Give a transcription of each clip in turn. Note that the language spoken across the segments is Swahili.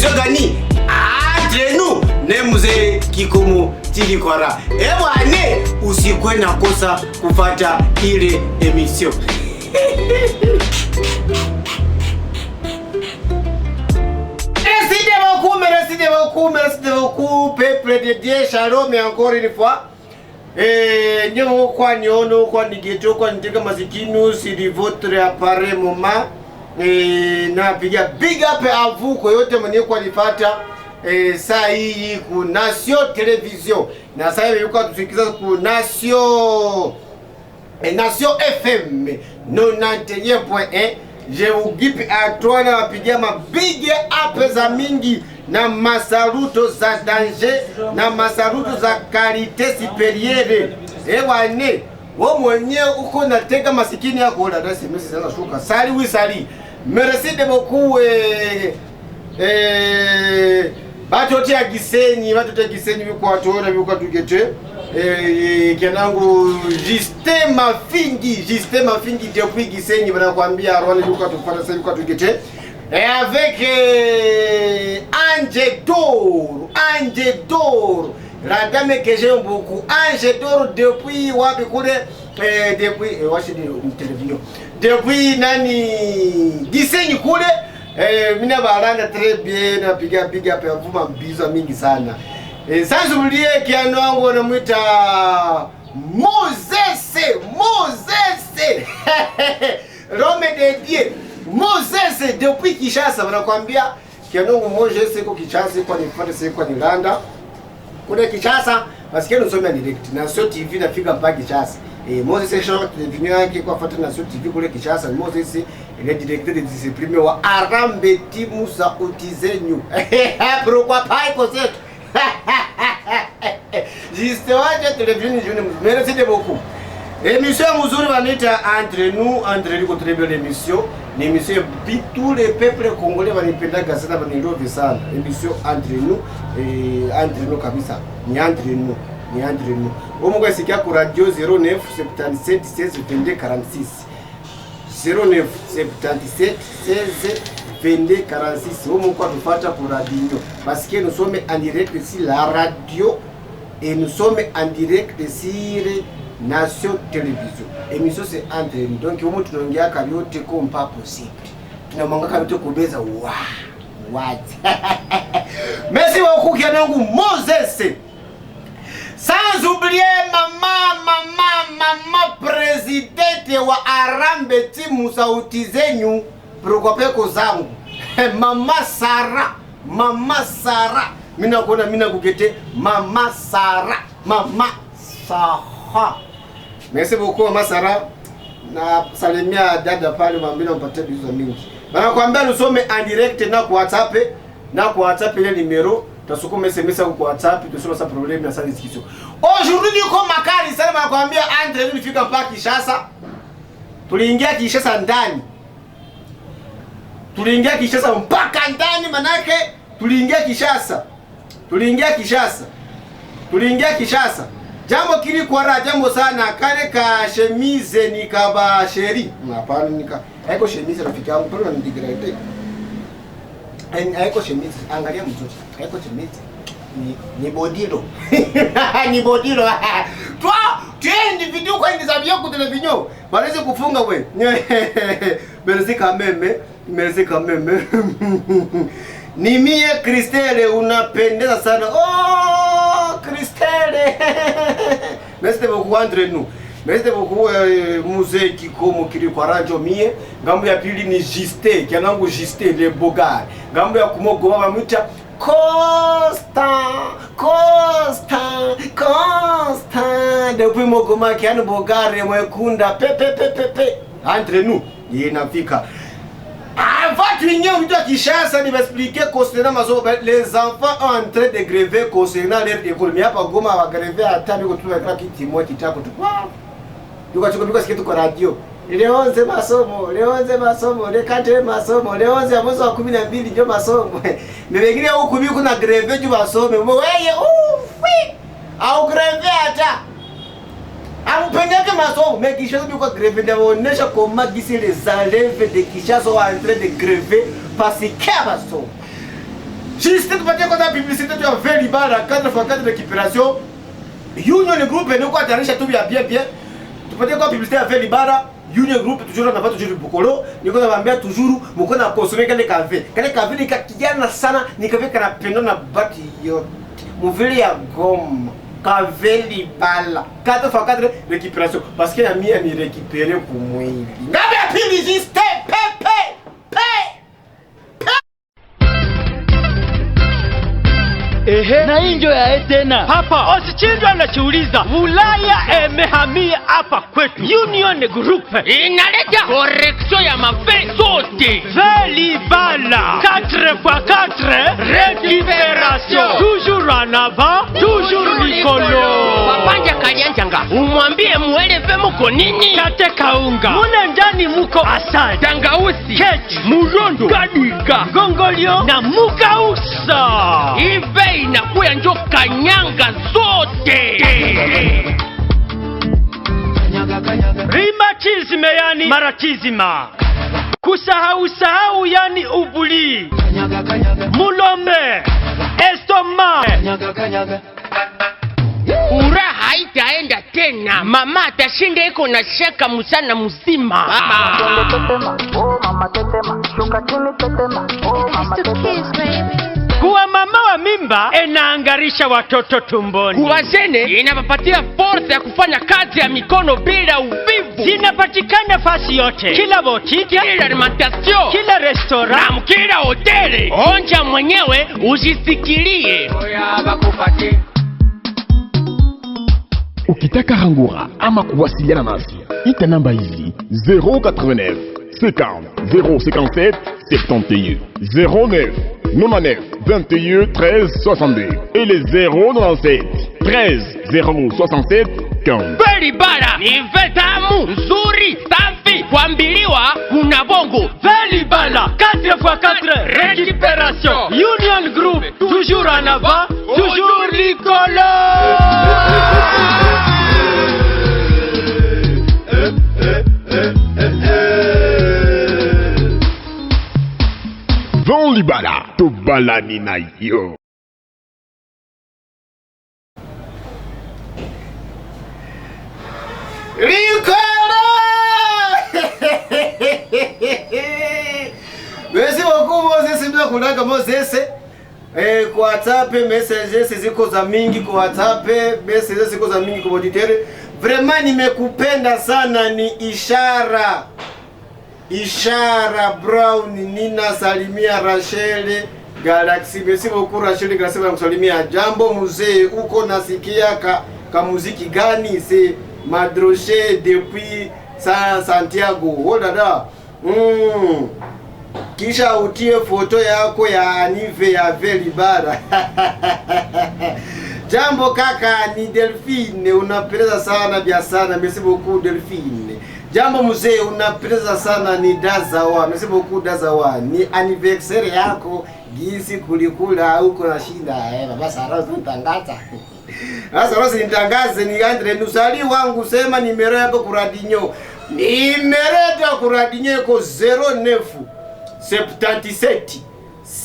émission gani entre nous ne mzee Kikomo Tilikwara. Wane usikwe na kosa kufuata ile émission. Merci beaucoup, peuple de Dieu, shalom et encore une fois. Nyo kwa nyono kwa nigeto kwa nitega masikinu c'est votre appareil moment. Na piga big up à vous kwa yote mwenye kwa nipata saa hii ku Nation Television. Na saa hii yuko tusikiza ku Nation FM 91.1. Je vous give à toi na wapigia mabig up za mingi na masaluto za danger na masaluto za qualité supérieure. Wane wo mwenye uko natega masikini yako la dasi mesi sana shuka sali wi sali. Merci de beaucoup batoti ya Gisenyi biko atona biko tugete kenangu Justin Mafingi depuis Gisenyi bana kwambia arone biko tupata sasa biko tugete. Et avec Ange d'Or, la dame que j'aime beaucoup, Ange d'Or depuis wapi kule depuis nani Gisenyi kule mina baranda très bien na piga pa vuma mbizo mingi sana. Sasa ulie kiano wangu namuita Moses Rome de Dieu Moses depuis Kinshasa wanakuambia kianongo Moses iko Kinshasa kwa nipate sasa kwa Nilanda kule Kinshasa basi unasomea direct na Nation TV nafika mpaka Kinshasa. Moses short television yake kwa fuata na Nation TV kule Kinshasa. Moses ile directeur de discipline wa Arambe timu za utizenyu. Pourquoi pas ikoze? Juste waje television june merci beaucoup. Émission mzuri wanita entre nous liko très belle émission. Ni émission tous les peuples congolais wanipendaga sana wanilove sana. Émission entre nous kabisa. Ni entre nous. Omungu asikia ku radio 09 77 16 22 46. 09 77 16 22 46. Omungu atufuata ku radio. Parce que nous sommes en direct sur la radio et nous sommes en direct sur Nation Television. Émission c'est entre nous. Donc au moins tunaongea kabiote comme pas possible. Tunamwanga kabiote kubeza what. Merci beaucoup kianangu Moses. Sans oublier mama presidente wa Arambe timu sauti zenyu prokopeko zangu. Mama Sara. Mina kugete Mama Sara. Merci beaucoup Mama Sara. Na salimia dada pale mwambie mpate bizo mingi. Bana kwambia nusome en direct na kwa WhatsApp ile numero tasukuma SMS kwa WhatsApp tusoma sa problème na sa discussion. Aujourd'hui niko makali sana nakwambia entre nous nifika mpaka Kinshasa. Tuliingia Kinshasa ndani. Mpaka ndani manake tuliingia Kinshasa. Jambo Kilikwara jambo sana kale ka chemise nikaba sheri. Hapana nika. Haiko chemise rafiki yangu pale ni degrade. Haiko chemise angalia mtoto. Haiko chemise. Ni bodilo. Ni bodilo. Tu es video kwa nizabia ku television. Baleze kufunga wewe. Merci quand même. Ni mie Christelle unapendeza sana. Oh Christelle. Merci beaucoup entre nous. Merci beaucoup mzee Kikomo Tilikwara mie. Ngambo ya pili ni Justin, kianangu Justin le Bogar. Ngambo ya kumogoma bamuita Constant. Depuis mogoma kianu Bogar mwekunda pepe. Entre nous, inafika. Avant de venir au Kinshasa, il va expliquer concernant les enfants en train de gréver concernant leur école. Mais il n'y a pas de gréver à temps de trouver un qui témoin qui t'a coupé. Tu vas te dire que tu es radio. Les 11 masomo, les 4 masomo, les 11 amoso à combien de billes de masomo. Mais les gars au combien qu'on a grévé du masomo. Oui, à gréver à ta. Ampendeke masomo mais Kinshasa biko grever ndaonesha comment gisi les élèves de Kinshasa sont en train de grever parce que masomo Juste tupatie kwa publicité tu ya Velibala 4x4 récupération. Union Group ni kwa tarisha tu ya bien. Tupatie kwa publicité ya Velibala. Union Group toujours on a pas toujours Bukolo. Niko nawaambia toujours mko na consommer kale kafe. Kale kafe ni kakijana sana, ni kafe kana pendo na bati yote. Muvili ya Goma. Velibala 4x4 récupération parce que la mia ni récupérer pour mwili. Ngabe pili juste pepe. Ehe, na injo ya tena hapa usichinjwa na chiuliza Ulaya emehamia hapa kwetu. Union Group inaleta correction ya mafe sote. Velibala 4x4 récupération, toujours en avant, toujours likolo. Wapanja kanyanjanga umwambie mueleve muko nini kate kaunga mune ndani muko asali, tangausi, kechi, murondo, kadika, gongolio na mukausa. Ive inakuya njo kanyanga zote. Rheumatisme yani maratizima, kusahau yani ubuli, mulombe, estoma, ura haitaenda tena. Mama atashinda iko na shaka musana mzima. Kuwa mama wa mimba inaangarisha watoto tumboni. Kuwa zene inapapatia force ya kufanya kazi ya mikono bila uvivu. Zinapatikana fasi yote, kila boutique, kila alimentation, kila restaurant na kila hoteli. Onja mwenyewe usisikilie. Ukitaka rangura ama kuwasiliana nasi, ita namba hizi 089 50 057 71 09 99 21 13 62 et les 097 13 067 15. Velibala ni vetamu nzuri safi kuambiliwa kuna bongo. Velibala 4x4 récupération. Union Group toujours en avant, toujours likolo. Velibala to balani na yo. Likolo! Merci beaucoup Moses, mbona kunaka Moses? Kwa WhatsApp messages ziko za mingi kwa WhatsApp, messages ziko za mingi kwa auditeur. Vraiment nimekupenda sana, ni Ishara Brown, Nina salimia Rachel Galaxy. Merci beaucoup Rachel Galaxy na kusalimia. Jambo mzee, uko nasikia ka muziki gani? C'est Madroche depuis Santiago. Oh dada. Kisha utie foto yako ya anive ya Velibala. Jambo kaka, ni Delphine, unapendeza sana bia sana. Merci beaucoup Delphine. Jambo mzee, unapendeza sana, ni Dazawa. Merci beaucoup Dazawa. Ni anniversaire yako gisi kulikula huko na shinda. Baba Sara utangaza. Sasa rosi nitangaze ni Andre Nusali wangu, sema nimero yako kuradinyo. Nimereta kuradinyo ko 09 77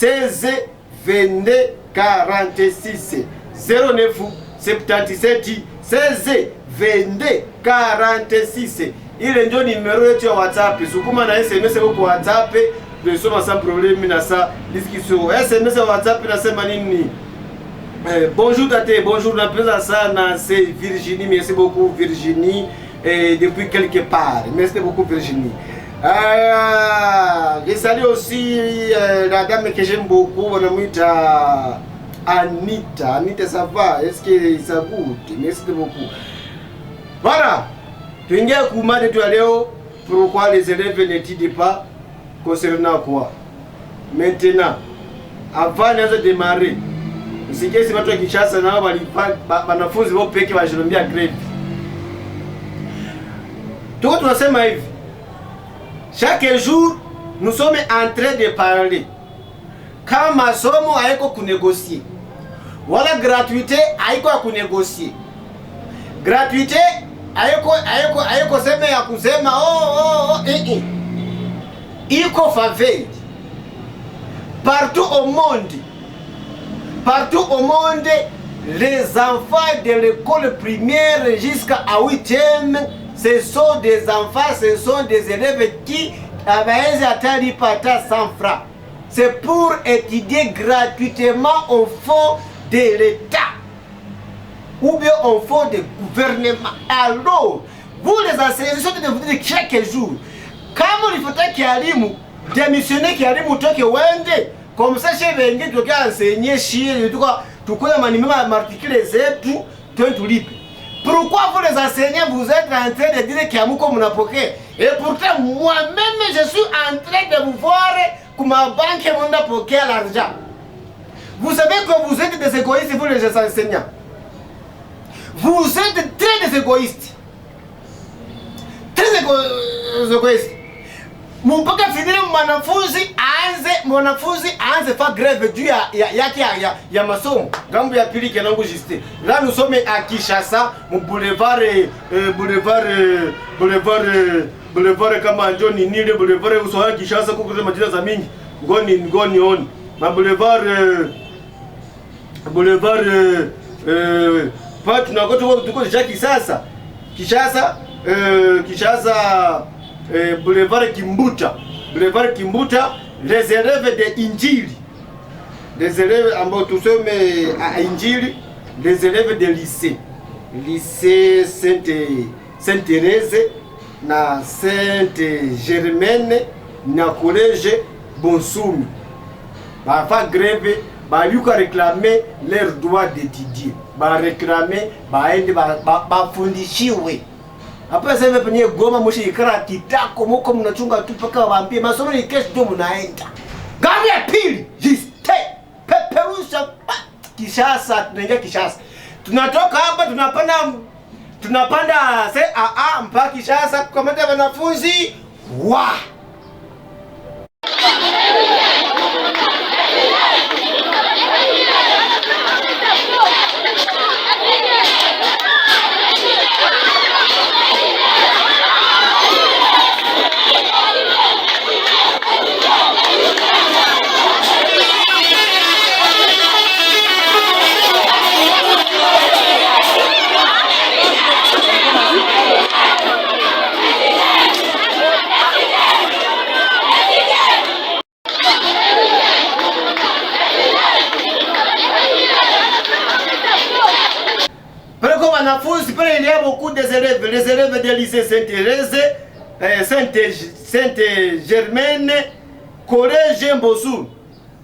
16 22 46 09 77 16 22 46. Ile ndio nimero yetu ya WhatsApp. Sukuma na SMS kwa WhatsApp, tunasoma sans problème na ça discussion. SMS ya WhatsApp nasema nini? Bonjour tate, bonjour, napenda sana, c'est Virginie. Merci beaucoup Virginie, depuis quelque part. Merci beaucoup Virginie. Je salue aussi la dame que j'aime beaucoup, on a Anita. Anita, ça va? Est-ce que ça goûte? Merci beaucoup. Voilà. Tu n'as qu'à m'a dit pourquoi les élèves n'étudient pas concernant quoi. Maintenant, avant de démarrer, usikie si watu wa Kinshasa na wanafunzi wao peke wanajilombia grade. Tuko tunasema hivi. Chaque jour, nous sommes en train de parler. Kama masomo haiko kunegosier. Wala gratuité haiko kunegosier. Gratuité haiko sema ya kusema Iko faveur. Partout au monde, Partout au monde, les enfants de l'école primaire jusqu'à 8e, ce sont des enfants, ce sont des élèves qui avaient atteint 100 francs. C'est pour étudier gratuitement au fond de l'État ou bien au fond du gouvernement. Alors, vous les enseignants, vous êtes de vous dire chaque jour, comme il faut qu'il y ait démissionner qui arrive toke wende comme ça chez Vengi toke enseigner chier tout quoi manima m'articuler zetu tulipe. Pourquoi vous les enseignants vous êtes en train de dire qu'il y a mouko mnapoke et pourtant moi-même je suis en train de vous voir comme ma banque m'a poké l'argent. Vous savez que vous êtes des égoïstes vous les enseignants. Vous êtes très des égoïstes. Très égoïstes. Mpaka finire mwanafunzi aanze fa grève juu ya masomo gambo ya pili kenangu juste. Là nous sommes à Kinshasa, mu boulevard kama Njoni nile boulevard usoha Kinshasa kukuze majina za mingi ngoni on ma boulevard pa tunakoto tuko Kinshasa boulevard Kimbuta, les élèves de Injili, les élèves ambao tusome à Injili, les élèves de lycée Sainte-Thérèse na Sainte-Germaine na collège Bonsoumi. Ba fa grève, ba yuka réclamer leur droit d'étudier, ba réclamer ba ende ba fundishiwe. Hapa sasa hivi penye Goma mwisho ikara kitako moko mnachunga tu paka waambie masomo ni kesho ndio mnaenda. Gari ya pili jiste peperusha Kinshasa tunaingia Kinshasa. Tunatoka hapa tunapanda CAA mpaka Kinshasa kukamata wanafunzi wa wanafunzi pale, il y a beaucoup des élèves, les élèves de lycée Sainte-Thérèse, Sainte-Germaine, collège Mbosu.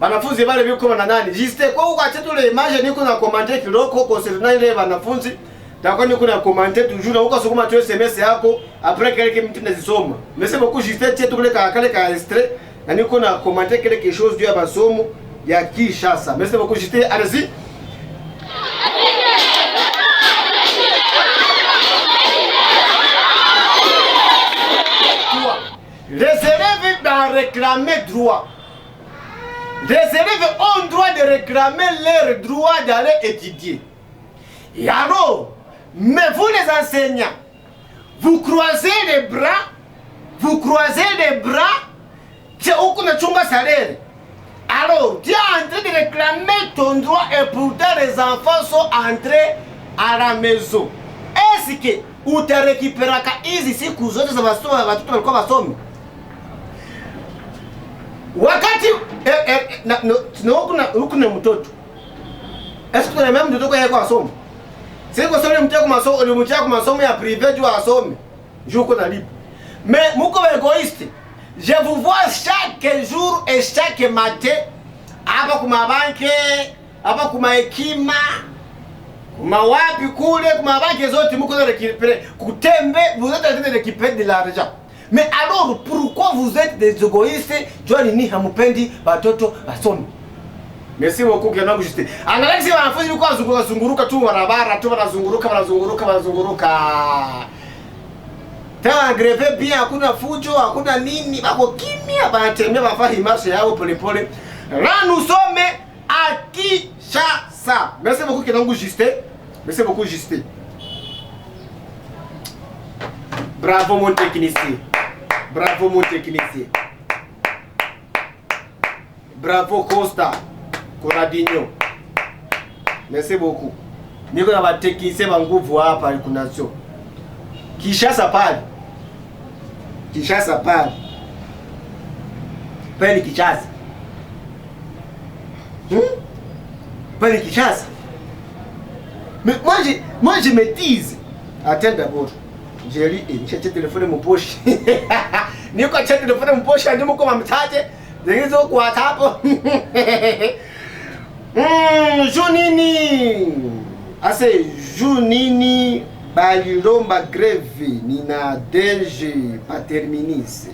Wanafunzi wale biko na nani? Juste kwa ukati tule image niko na commenter kiloko concernant ile wanafunzi. Takoni niko na commenter toujours na ukasukuma tu SMS yako après quelques minutes nazisoma. Mais c'est beaucoup juste tu tule kale ka extrait na niko na commenter quelque chose juu ya masomo ya Kinshasa. Mais c'est beaucoup juste allez-y. Les élèves doivent réclamer droit. Les élèves ont droit de réclamer leur droit d'aller étudier. Et alors, mais vous les enseignants, vous croisez les bras, c'est où qu'on a chunga salaire. Alors, tu es en train de réclamer ton droit et pourtant les enfants sont entrés à la maison. Est-ce que vous te récupérez ici si vous êtes wakati kuna mtoto est-ce que même mtoto kwa masomo siko sio mtako masomo ni mtako masomo ya privé tu asome juko nalipa mais muko égoïste. Je vous vois chaque jour et chaque matin hapa kuma banki hapa kuma hekima kuma wapi kule kuma banki zote muko récupérer kutembe vous êtes en train de récupérer de l'argent. Mais alors pourquoi vous êtes des égoïstes? Joani ni hamupendi batoto basome. Merci beaucoup kiana juste. Angalia wanafunzi walikuwa zunguruka tu barabara tu wanazunguruka. Tena greve bien hakuna fujo, hakuna nini, bako kimya banatembea bafahi marche yao polepole. Là nous sommes à Kinshasa. Merci beaucoup kiana juste. Merci beaucoup juste. Bravo mon technicien. Bravo mon technicien. Bravo Costa. Coradinho. merci beaucoup. Niko na batekise ba nguvu hapa kuna sio. Kishasa pale. Kishasa pale. Pale Kishasa. Pale Kishasa. Mais moi je me dis, attends d'abord. J'ai dit, j'ai acheté téléphone mon poche. Niko acheté téléphone mon poche, ndio mko mamtaje. Zengizo kwa hapo. Junini. Ase Junini balilomba grève ni na DG paterminise.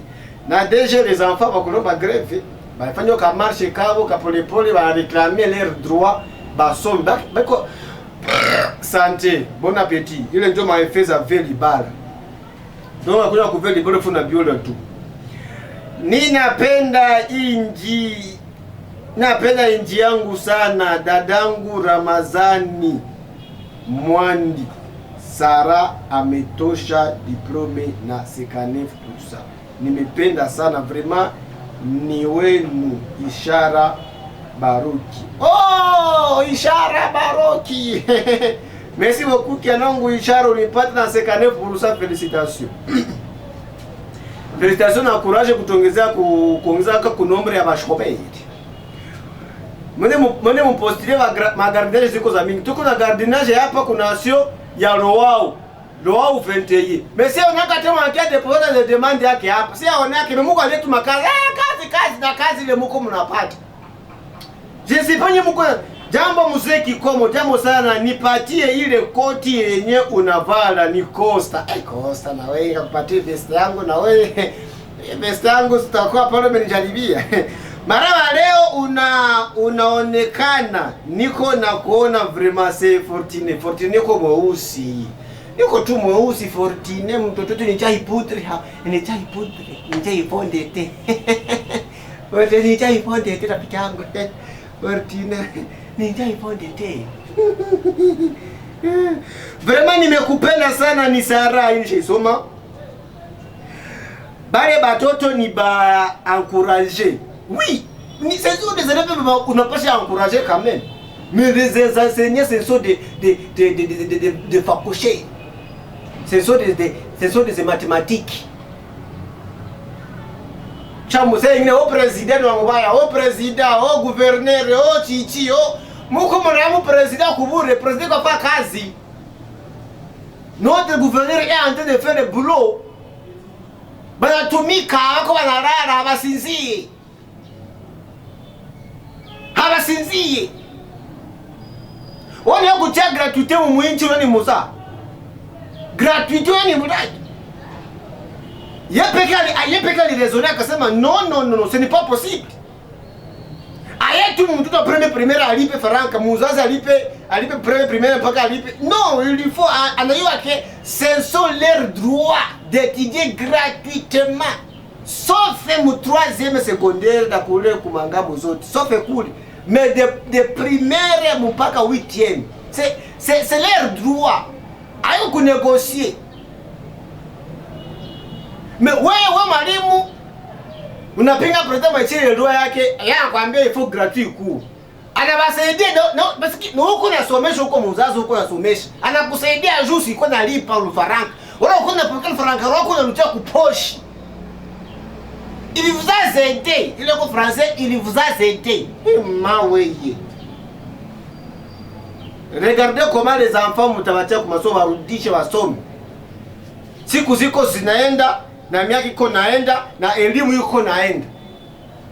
Na DG les enfants bakolomba grève. Ba fanyo ka marche kabo ka pole pole ba réclamer leurs droits ba somme bako santé, bon appétit. Ile ndio maefeza veli bala. Ndio kuna kuveli bora funa biola tu. Ninapenda inji. Napenda inji yangu sana, dadangu Ramazani Mwandi. Sara ametosha diplome na 59%. Nimependa sana vraiment, ni wenu Ishara Baroki. Oh, Ishara Baroki. Merci beaucoup kianangu Ishara, ulipata na 59%, félicitations. Félicitations na courage kuongeza kwa nombre ya bashoperi. Mwene mpostilie magardinage ziko za mingi. Tuko na gardinage hapa kuna sio ya Loau 21. Mais si on a quand même enquête déposer les demandes yake hapa. Si on a kimemuko aletu makazi. Kazi na kazi ile mko mnapata. Je sais pas nyuko jambo mzee Kikomo, jambo sana nipatie ile koti yenye unavala ni Costa. Costa na wewe kupatie vest yangu na wewe vest yangu sitakuwa pale umenijaribia. Marawa leo unaonekana niko na kuona vraiment c'est Fortune kwa mweusi. Niko tu mweusi Fortune mtoto tu ni chai poudre ni chai pondete. Wote ni chai pondete rafiki yangu. Fortune ni chai pondete. Vraiment nimekupenda sana ni Sara nishaisoma. Bale batoto ni ba encourager. Oui, c'est sûr des élèves on n'a pas encourager quand même. Mais les enseignants ce sont des facochés. Ce sont des mathématiques. Chamuse ine au président wa mbaya, au président, au gouverneur, au chichi, au muko mwana président kubure, président kwa fa kazi. Notre gouverneur est en train de faire le boulot. Banatumika wako banalala basinzie. Habasinzie. Wale wako cha gratuité mu mwinchi wani musa. Gratuité wani mudaki. Yepeka li raisonner akasema non, ce n'est pas possible. Ayetu mtoto première alipe faranga, muzazi alipe première mpaka alipe. Non, il faut anayua que ce sont leurs droits d'étudier gratuitement. Sauf mu 3e secondaire da kule kumangabo zote. Sauf kule. Mais de primaire mpaka 8e. C'est leur droit. Ayo ku négocier. Mais wewe mwalimu unapinga president machile droit yake, anakuambia il faut gratuit cours. Anabasaidia no parce que huko nasomesha huko mzazi huko nasomesha. Anakusaidia juu siko nalipa lufaranga. Wala uko unapokea faranga wako unarudia kuposhi. Il vous a aidé. Il est au français, il vous a aidé. Maweye. Regardez comment les enfants mutawatia kwa masomo warudishe wasome. Siku ziko zinaenda na miaka iko naenda na elimu iko naenda.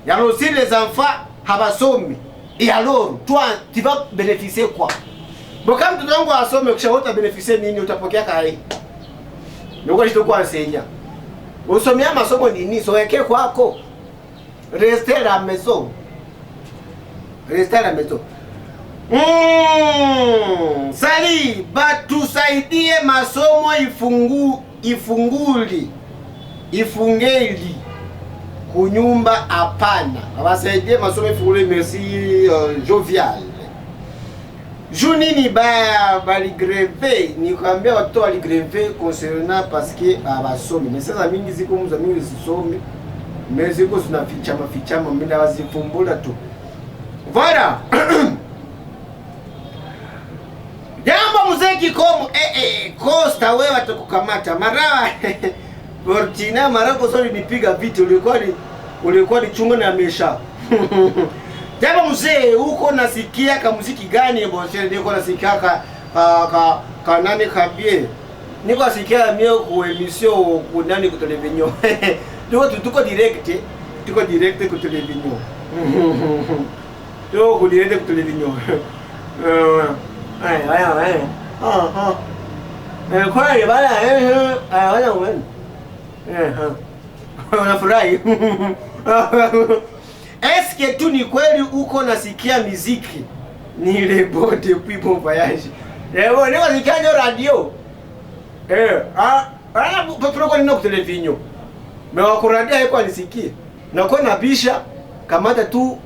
Alors si les enfants habasomi, et alors toi tu vas bénéficier quoi? Bon kama mtoto wangu asome kisha wote bénéficier nini utapokea kai? Ndio kwa enseignant. Usomea masomo nini soeke kwako? Rester à la maison. Rester à la maison. Sali batusaidie masomo ifungeli kunyumba hapana. Abasaidie masomo ifunguli, merci jovial. Junini bali greve ni kwambia watoto wali greve concernant parce que abasomi. Mais sasa mingi ziko mza mingi zisomi. Mais ziko zinafichama mimi wazifumbula tu. Voilà. Kikomo Costa wewe atakukamata. Mara Fortina mara kwa sababu nipiga vita ulikuwa ni chunga na mesha. Japo mzee uko nasikia kama muziki gani bosi niko nasikia nani kabie. Niko nasikia mimi ku emission ku nani ku television. Tuko direct ku television. Tuko direct ku television. Kwa hiyo bala wana wewe. Unafurahi? Eske tu ni kweli uko nasikia muziki? Ni ile bote people voyage. Leo ni nasikia radio. Popro ni ku television. Mewa kuradia haiko nisikie. Na kwa nabisha kamata tu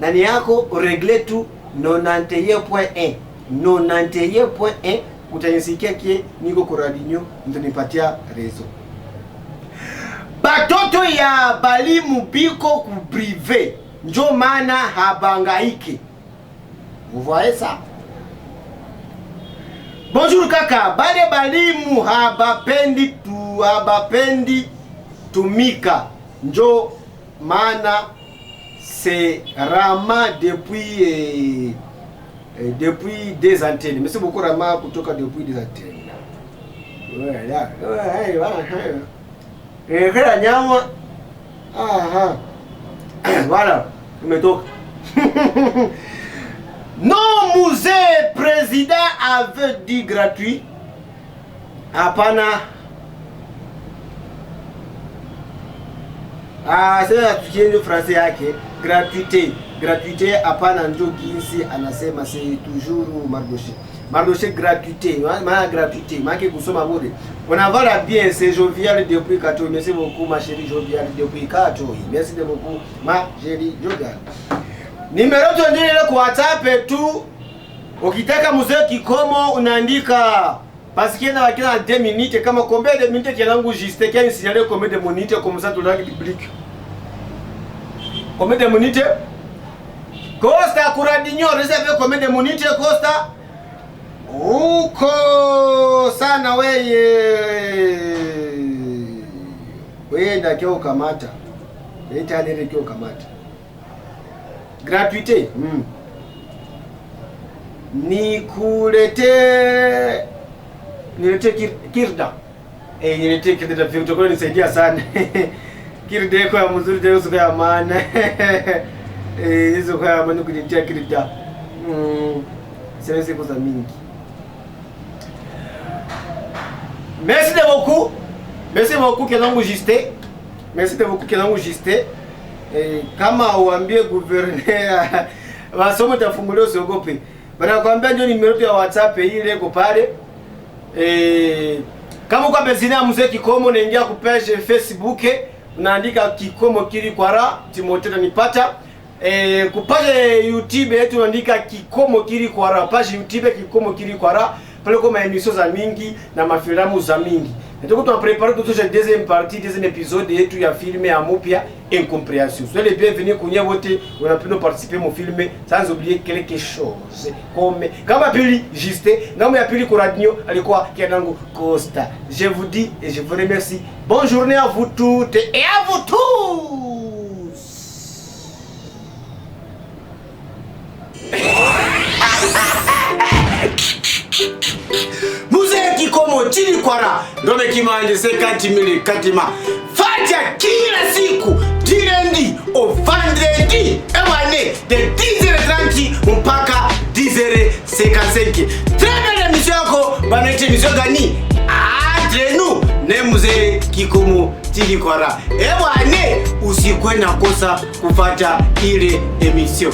nani yako regle tu 91.1 91.1 utanisikia kie niko ku radio mtanipatia rezo. Batoto ya balimu biko ku privé njo maana habangaike. Vous voyez ça? Bonjour kaka, bale balimu habapendi tumika njo maana c'est Rama depuis des antennes. Merci beaucoup Rama kutoka depuis des antennes. Kila nyama. Voilà, umetoka. Non, musée président avait dit gratuit. Hapana. Sasa tukiende français yake gratuité hapana ndio jinsi anasema c'est toujours Mardoché gratuité, maana gratuité, maana kusoma bure. On avala bien, c'est jovial depuis 4. Merci beaucoup ma chérie jovial depuis 4. Merci beaucoup ma chérie jovial. Numero tuendelee kwa WhatsApp tu. Ukitaka mzee Kikomo unaandika parce qu'il y a 2 minutes kama combien de minutes kiangu juste kiani signaler combien de minutes comme ça tout la public. Combien de minutes? Costa Kuradinho réserve combien de minutes Costa? Uko sana weye ndakio kamata. Leta nere kio kamata. Gratuité. Nilete kirda. Nilete kirda vile nisaidia sana. Kirda kwa mzuri tena usuka ya maana. Hizo kwa maana kujitia kirda. Sasa kwa mingi. Merci beaucoup Kenangu Juste. Merci beaucoup Kenangu Juste. Kama uambie gouverneur wasomo tafungulia usiogope. Bana kwambia ndio nimero ya WhatsApp ile iko pale. Kama uko bezina mzee Kikomo unaingia ku page Facebook unaandika Kikomo Kirikwara Timothée nipata. Ku page YouTube yetu unaandika Kikomo Kirikwara, page YouTube Kikomo Kirikwara. Pale kwa émissions za mingi na mafilamu za mingi. Ndio tu prépare toute cette deuxième partie, deuxième épisode yetu ya film ya Mupia Incompréhension. Soyez les bienvenus kwenye wote wanapenda participer mon film sans oublier quelque chose. Kama pili Juste, ngamo ya pili Kuradinho alikuwa Kenangu Costa. Je vous dis et je vous remercie. Bonne journée à vous toutes et à vous tous. Muzee Kikomo Kirikwara ndome kimanje 50,000 katima fatia kila siku direndi au vendredi ewane de 10h30 mpaka 10h55. Tena emission yako banaita emission gani? Entre nous ne Muzee Kikomo Kirikwara ewane usikwe na kosa kufuata ile emission.